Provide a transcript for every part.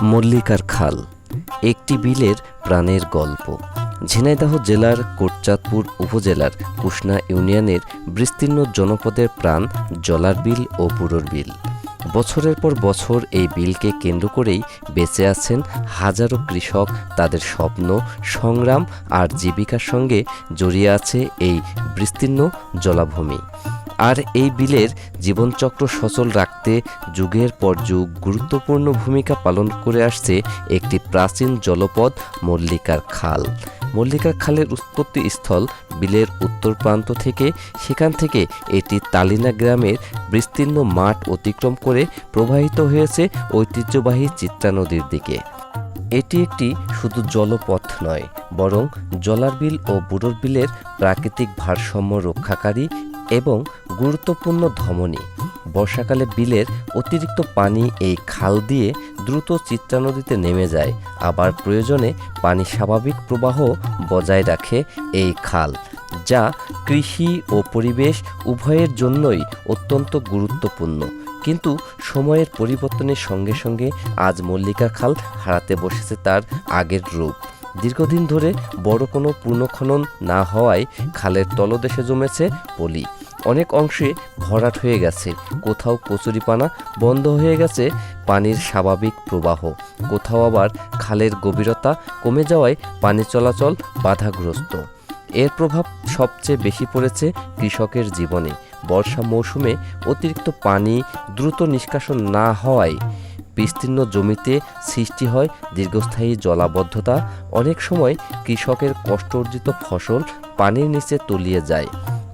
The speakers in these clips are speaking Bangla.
মল্লিকার খাল একটি বিলের প্রাণের গল্প। ঝিনাইদহ জেলার কোটচাঁদপুর উপজেলার কুষ্ণা ইউনিয়নের বিস্তীর্ণ জনপদের প্রাণ জলার বিল ও বুড়োর বিল। বছরের পর বছর এই বিলকে কেন্দ্র করেই বেঁচে আছেন হাজারো কৃষক। তাদের স্বপ্ন, সংগ্রাম আর জীবিকার সঙ্গে জড়িয়ে আছে এই বিস্তীর্ণ জলাভূমি। আর এই বিলের জীবনচক্র সচল রাখতে যুগের পর যুগ গুরুত্বপূর্ণ ভূমিকা পালন করে আসছে একটি প্রাচীন জলপথ মল্লিকার খাল। মল্লিকার খালের উৎপত্তি স্থল বিলের উত্তর প্রান্ত থেকে। সেখান থেকে এটি তালিনা গ্রামের বিস্তীর্ণ মাঠ অতিক্রম করে প্রবাহিত হয়েছে ঐতিহ্যবাহী চিত্রা নদীর দিকে। এটি একটি শুধু জলপথ নয়, বরং জলার বিল ও বুড়োর বিলের প্রাকৃতিক ভারসাম্য রক্ষাকারী এবং গুরুত্বপূর্ণ ধমনী। বর্ষাকালে বিলের অতিরিক্ত পানি এই খাল দিয়ে দ্রুত চিত্রা নদীতে নেমে যায়, আবার প্রয়োজনে পানি স্বাভাবিক প্রবাহ বজায় রাখে এই খাল, যা কৃষি ও পরিবেশ উভয়ের জন্যই অত্যন্ত গুরুত্বপূর্ণ। কিন্তু সময়ের পরিবর্তনের সঙ্গে সঙ্গে আজ মল্লিকা খাল হারাতে বসেছে তার আগের রূপ। দীর্ঘদিন ধরে বড় কোনো পুনঃখনন না হওয়ায় খালের তলদেশে জমেছে পলি। অনেক অংশে ভরাট হয়ে গেছে, কোথাও কচুরিপানা বন্ধ হয়ে গেছে পানির স্বাভাবিক প্রবাহ, কোথাও আবার খালের গভীরতা কমে যাওয়ায় পানি চলাচল বাধাগ্রস্ত। এর প্রভাব সবচেয়ে বেশি পড়েছে কৃষকের জীবনে। বর্ষা মৌসুমে অতিরিক্ত পানি দ্রুত নিষ্কাশন না হওয়ায় বিস্তীর্ণ জমিতে সৃষ্টি হয় দীর্ঘস্থায়ী জলাবদ্ধতা। অনেক সময় কৃষকের কষ্ট অর্জিত ফসল পানির নিচে তলিয়ে যায়।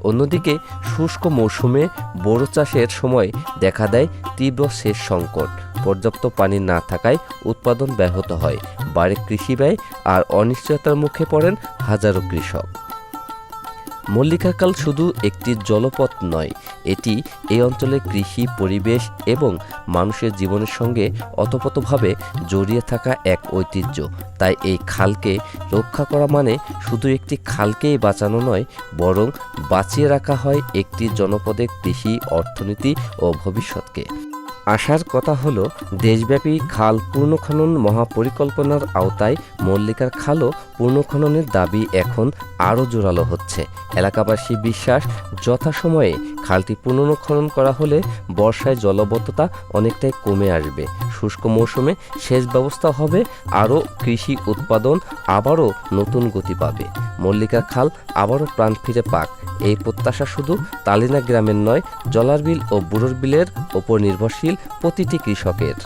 অন্যদিকে শুষ্ক মৌসুমে বোরো চাষের সময় দেখা দেয় তীব্র সেচ সংকট। পর্যাপ্ত পানি না থাকায় উৎপাদন ব্যাহত হয়, বাড়ে কৃষি ব্যয় আর অনিশ্চয়তার মুখে পড়েন হাজারো কৃষক। মল্লিকা খাল শুধু একটি জলপথ নয়, এটি এই অঞ্চলের কৃষি, পরিবেশ এবং মানুষের জীবনের সঙ্গে ওতপ্রোতভাবে জড়িয়ে থাকা এক ঐতিহ্য। তাই এই খালকে রক্ষা করা মানে শুধু একটি খালকেই বাঁচানো নয়, বরং বাঁচিয়ে রাখা হয় একটি জনপদের কৃষি, অর্থনীতি ও ভবিষ্যৎকে। আশার কথা হলো, দেশব্যাপী খাল পুনঃখনন মহাপরিকল্পনার আওতায় মল্লিকার খালও পুনঃখননের দাবি এখন আরও জোরালো হচ্ছে। এলাকাবাসী বিশ্বাস, যথাসময়ে খালটি পুনঃখনন করা হলে বর্ষায় জলাবদ্ধতা অনেকটাই কমে আসবে, শুষ্ক মৌসুমে সেচ ব্যবস্থা হবে, আরও কৃষি উৎপাদন আবারও নতুন গতি পাবে। মল্লিকা খাল আবারও প্রাণ ফিরে পাক, এই প্রত্যাশা শুধু তালিনা গ্রামের নয়, জলার বিল ও বুড়োর বিলের ওপর নির্ভরশীল প্রতিটি কৃষকের।